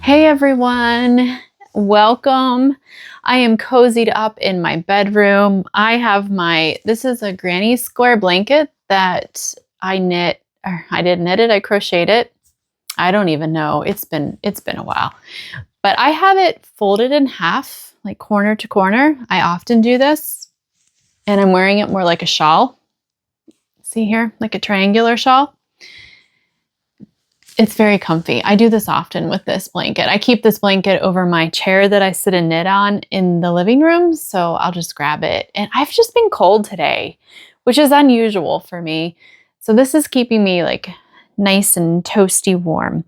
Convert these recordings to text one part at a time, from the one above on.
Hey everyone, welcome. I am cozied up in my bedroom. I have this is a granny square blanket that I knit, or I didn't knit it, I crocheted it. I don't even know, it's been a while. But I have it folded in half, like corner to corner. I often do this, and I'm wearing it more like a shawl. See here, like a triangular shawl. It's very comfy. I do this often with this blanket. I keep this blanket over my chair that I sit and knit on in the living room, so I'll just grab it. And I've just been cold today, which is unusual for me. So this is keeping me like nice and toasty warm.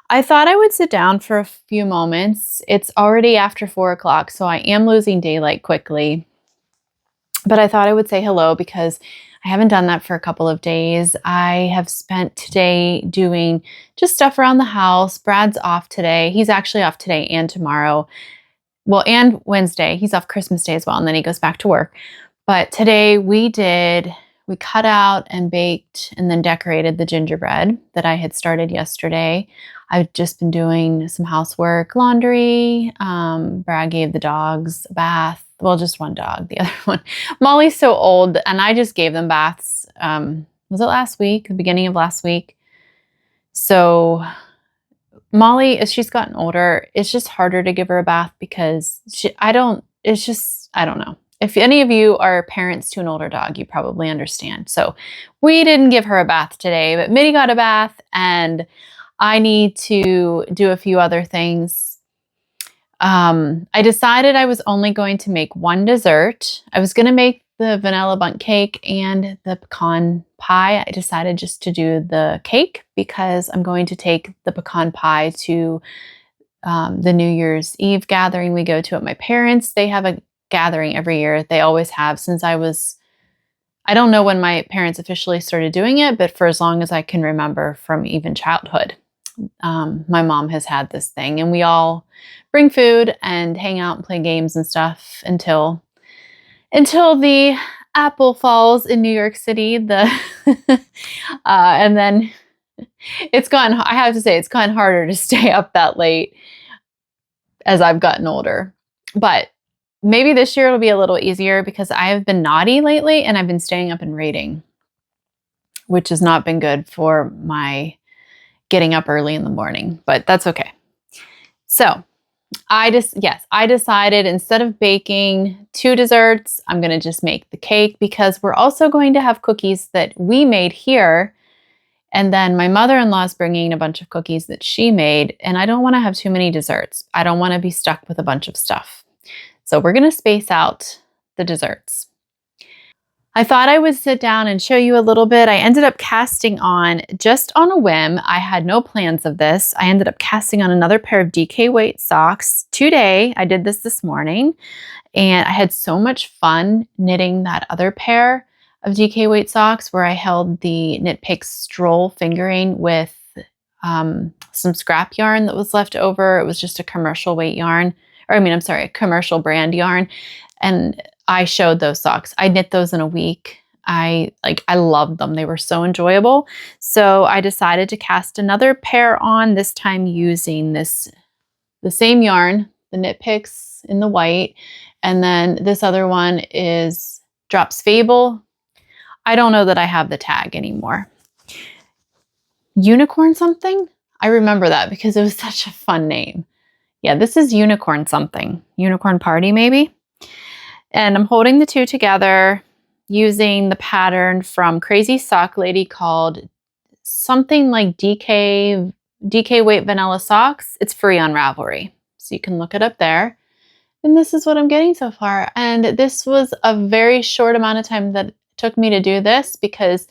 I thought I would sit down for a few moments. It's already after 4 o'clock, so I am losing daylight quickly. But I thought I would say hello because I haven't done that for a couple of days. I have spent today doing just stuff around the house. Brad's off today. He's actually off today and tomorrow. Well, and Wednesday. He's off Christmas Day as well, and then he goes back to work. But today we cut out and baked and then decorated the gingerbread that I had started yesterday. I've just been doing some housework, laundry. Brad gave the dogs a bath. Well, just one dog, the other one. Molly's so old, and I just gave them baths. Was it last week, the beginning of last week? So Molly, as she's gotten older, it's just harder to give her a bath because I don't know. If any of you are parents to an older dog, you probably understand. So we didn't give her a bath today, but Minnie got a bath, and I need to do a few other things. I decided I was only going to make one dessert. I was going to make the vanilla bundt cake and the pecan pie. I decided just to do the cake because I'm going to take the pecan pie to the New Year's Eve gathering we go to at my parents'. They have a gathering every year. They always have since I don't know when my parents officially started doing it, but for as long as I can remember from even childhood. My mom has had this thing, and we all bring food and hang out and play games and stuff until the apple falls in New York City. And then I have to say, it's gotten harder to stay up that late as I've gotten older. But maybe this year it'll be a little easier because I have been naughty lately and I've been staying up and reading, which has not been good for my getting up early in the morning, but that's okay. So I decided instead of baking 2 desserts, I'm going to just make the cake because we're also going to have cookies that we made here. And then my mother-in-law is bringing a bunch of cookies that she made, and I don't want to have too many desserts. I don't want to be stuck with a bunch of stuff. So we're going to space out the desserts. I thought I would sit down and show you a little bit. I ended up casting on, just on a whim, I had no plans of this. I ended up casting on another pair of DK weight socks today. I did this morning, and I had so much fun knitting that other pair of DK weight socks where I held the Knit Picks stroll fingering with some scrap yarn that was left over. It was just a commercial weight yarn, a commercial brand yarn. And I showed those socks. I knit those in a week. I loved them. They were so enjoyable. So I decided to cast another pair on, this time using the same yarn, the Knit Picks in the white. And then this other one is Drops Fable. I don't know that I have the tag anymore. Unicorn something? I remember that because it was such a fun name. Yeah, this is Unicorn something. Unicorn Party maybe? And I'm holding the 2 together using the pattern from Crazy Sock Lady called something like DK Weight Vanilla Socks. It's free on Ravelry, so you can look it up there. And this is what I'm getting so far. And this was a very short amount of time that it took me to do this because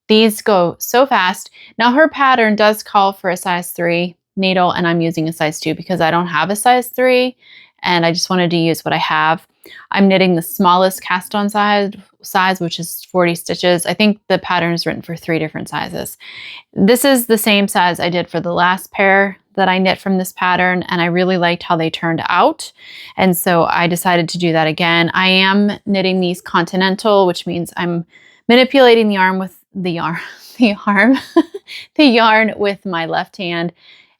these go so fast. Now her pattern does call for a size 3 needle, and I'm using a size 2 because I don't have a size 3 and I just wanted to use what I have. I'm knitting the smallest cast on size, which is 40 stitches. I think the pattern is written for 3 different sizes. This is the same size I did for the last pair that I knit from this pattern, and I really liked how they turned out. And so I decided to do that again. I am knitting these continental, which means I'm manipulating the yarn with the yarn with my left hand.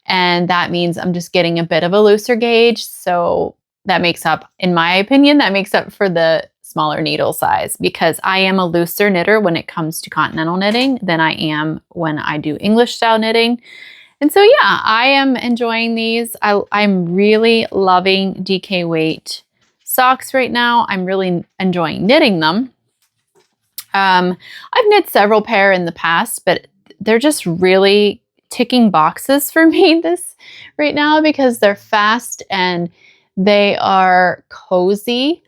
And that means I'm just getting a bit of a looser gauge. So that makes up, in my opinion, that makes up for the smaller needle size because I am a looser knitter when it comes to continental knitting than I am when I do English style knitting. And so, yeah, I am enjoying these. I'm really loving DK weight socks right now. I'm really enjoying knitting them. I've knit several pair in the past, but they're just really ticking boxes for me right now because they're fast and they are cozy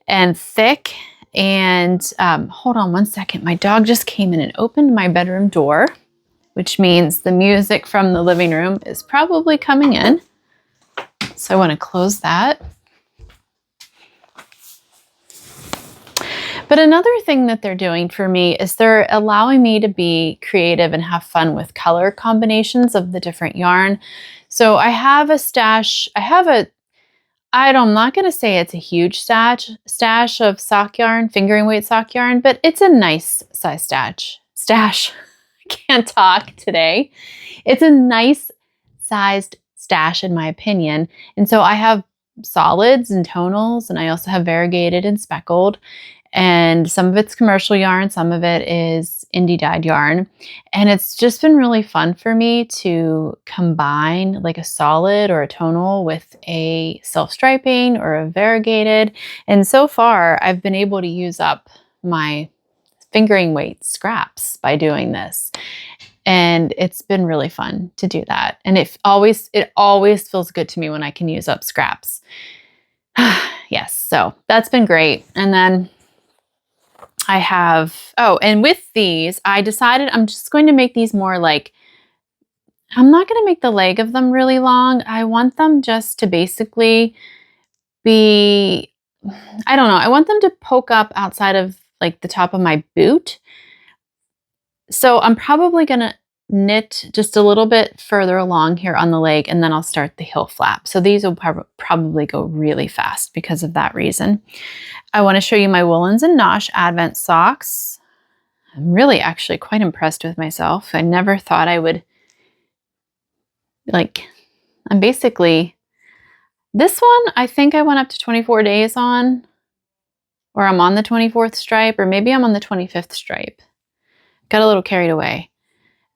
and thick. And hold on one second. My dog just came in and opened my bedroom door, which means the music from the living room is probably coming in. So I want to close that. But another thing that they're doing for me is they're allowing me to be creative and have fun with color combinations of the different yarn. So I have a stash. I'm not going to say it's a huge stash of sock yarn, fingering weight sock yarn, but it's a nice size stash. I can't talk today. It's a nice sized stash in my opinion. And so I have solids and tonals, and I also have variegated and speckled. And some of it's commercial yarn, some of it is indie dyed yarn. And it's just been really fun for me to combine like a solid or a tonal with a self-striping or a variegated. And so far, I've been able to use up my fingering weight scraps by doing this. And it's been really fun to do that. And it always feels good to me when I can use up scraps. Yes, so that's been great. And then I have, oh, and with these, I decided I'm just going to make these more like, I'm not going to make the leg of them really long. I want them just to basically be, I don't know, I want them to poke up outside of like the top of my boot. So I'm probably going to knit just a little bit further along here on the leg, and then I'll start the heel flap. So these will probably go really fast because of that reason. I want to show you my Woolens and Nosh Advent socks. I'm really actually quite impressed with myself. I never thought I would, like, I'm basically, this one, I think I went up to 24 days on, or I'm on the 24th stripe, or maybe I'm on the 25th stripe. Got a little carried away.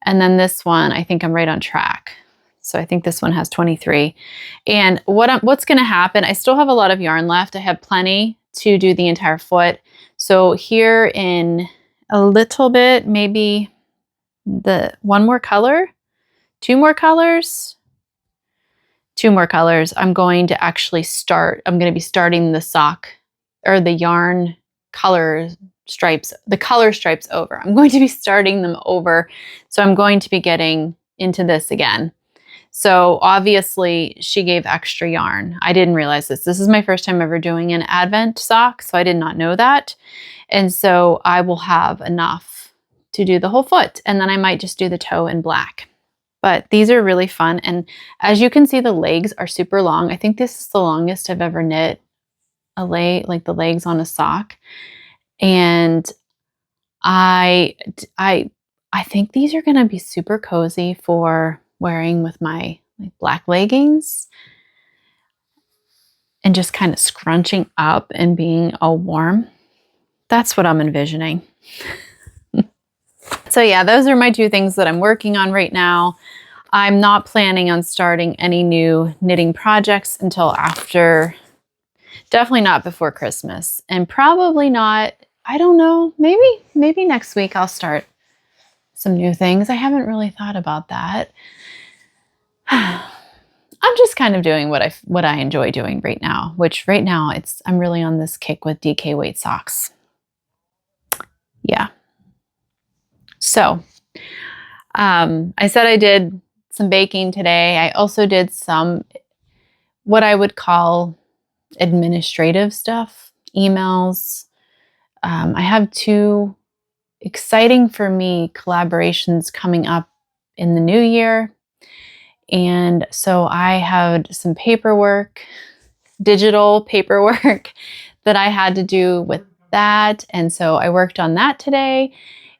And then this one, I think I'm right on track. So I think this one has 23. And what's going to happen, I still have a lot of yarn left. I have plenty to do the entire foot. So here in a little bit, maybe one more color, two more colors, I'm going to actually I'm going to be starting the sock or the yarn color stripes, the color stripes over. I'm going to be starting them over. So I'm going to be getting into this again. So obviously she gave extra yarn. I didn't realize this. This is my first time ever doing an Advent sock, so I did not know that. And so I will have enough to do the whole foot, and then I might just do the toe in black. But these are really fun. And as you can see, the legs are super long. I think this is the longest I've ever knit like the legs on a sock. And I think these are going to be super cozy for wearing with my black leggings and just kind of scrunching up and being all warm. That's what I'm envisioning. So yeah, those are my two things that I'm working on right now. I'm not planning on starting any new knitting projects until after, definitely not before Christmas, and probably not, I don't know, maybe next week I'll start some new things. I haven't really thought about that. I'm just kind of doing what I enjoy doing right now, which right now I'm really on this kick with DK weight socks. Yeah. So, I said I did some baking today. I also did some, what I would call administrative stuff, emails. I have 2 exciting for me collaborations coming up in the new year. And so I had some paperwork, digital paperwork that I had to do with that. And so I worked on that today.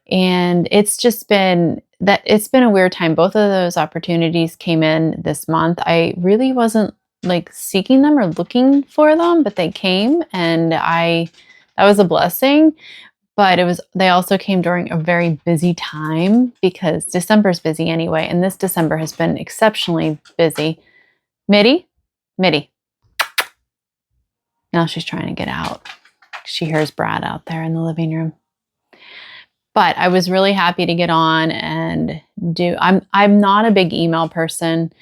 And it's been a weird time. Both of those opportunities came in this month. I really wasn't like seeking them or looking for them, but they came, and that was a blessing. But they also came during a very busy time because December's busy anyway, and this December has been exceptionally busy. Mitty. Now she's trying to get out. She hears Brad out there in the living room. But I was really happy to get on and I'm not a big email person.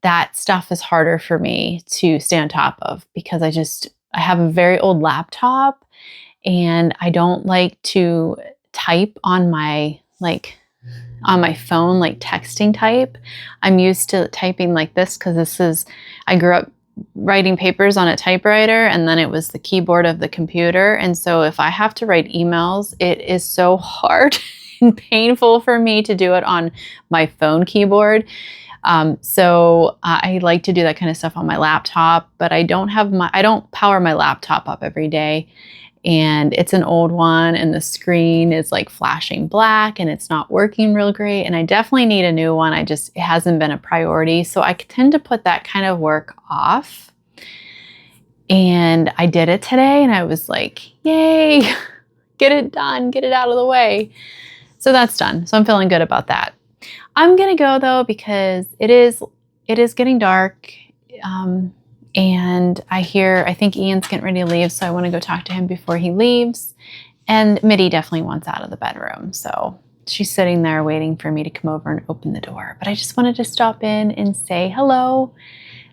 That stuff is harder for me to stay on top of because I have a very old laptop, and I don't like to type on my phone, like texting type. I'm used to typing like this because I grew up writing papers on a typewriter, and then it was the keyboard of the computer. And so if I have to write emails, it is so hard and painful for me to do it on my phone keyboard. So I like to do that kind of stuff on my laptop, but I don't power my laptop up every day. And it's an old one, and the screen is like flashing black, and it's not working real great. And I definitely need a new one. It hasn't been a priority. So I tend to put that kind of work off. And I did it today and I was like, yay, get it done, get it out of the way. So that's done. So I'm feeling good about that. I'm going to go though, because it is getting dark. And I think Ian's getting ready to leave. So I want to go talk to him before he leaves. And Mitty definitely wants out of the bedroom. So she's sitting there waiting for me to come over and open the door. But I just wanted to stop in and say hello.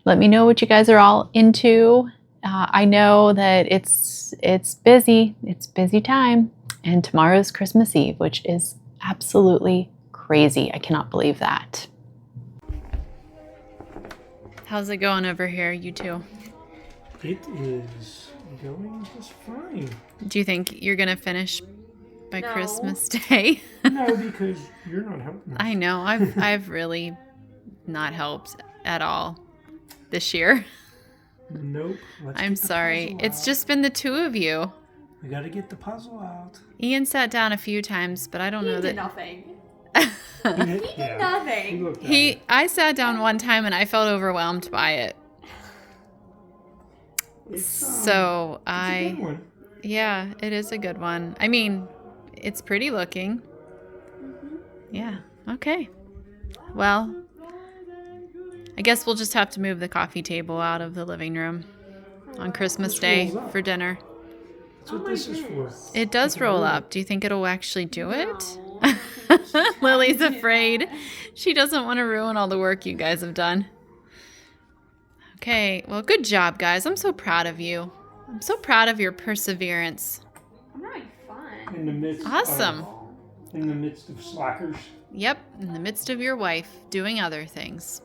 Let me know what you guys are all into. I know that it's busy. It's busy time. And tomorrow's Christmas Eve, which is absolutely crazy. I cannot believe that. How's it going over here, you two? It is going just fine. Do you think you're going to finish by Christmas Day? No, because you're not helping us. I know. I've really not helped at all this year. Nope. I'm sorry. It's just been the two of you. We got to get the puzzle out. Ian sat down a few times, but I don't know that. He did nothing. I sat down one time and I felt overwhelmed by it. It's So a good one. Yeah, it is a good one. I mean, it's pretty looking. Yeah. Okay. Well, I guess we'll just have to move the coffee table out of the living room on Christmas Day for dinner. That's what this is for. It does roll up. Do you think it'll actually do it? Lily's afraid. She doesn't want to ruin all the work you guys have done. Okay, well, good job, guys. I'm so proud of you. I'm so proud of your perseverance. I'm having fun. In the midst of slackers. Yep, in the midst of your wife doing other things.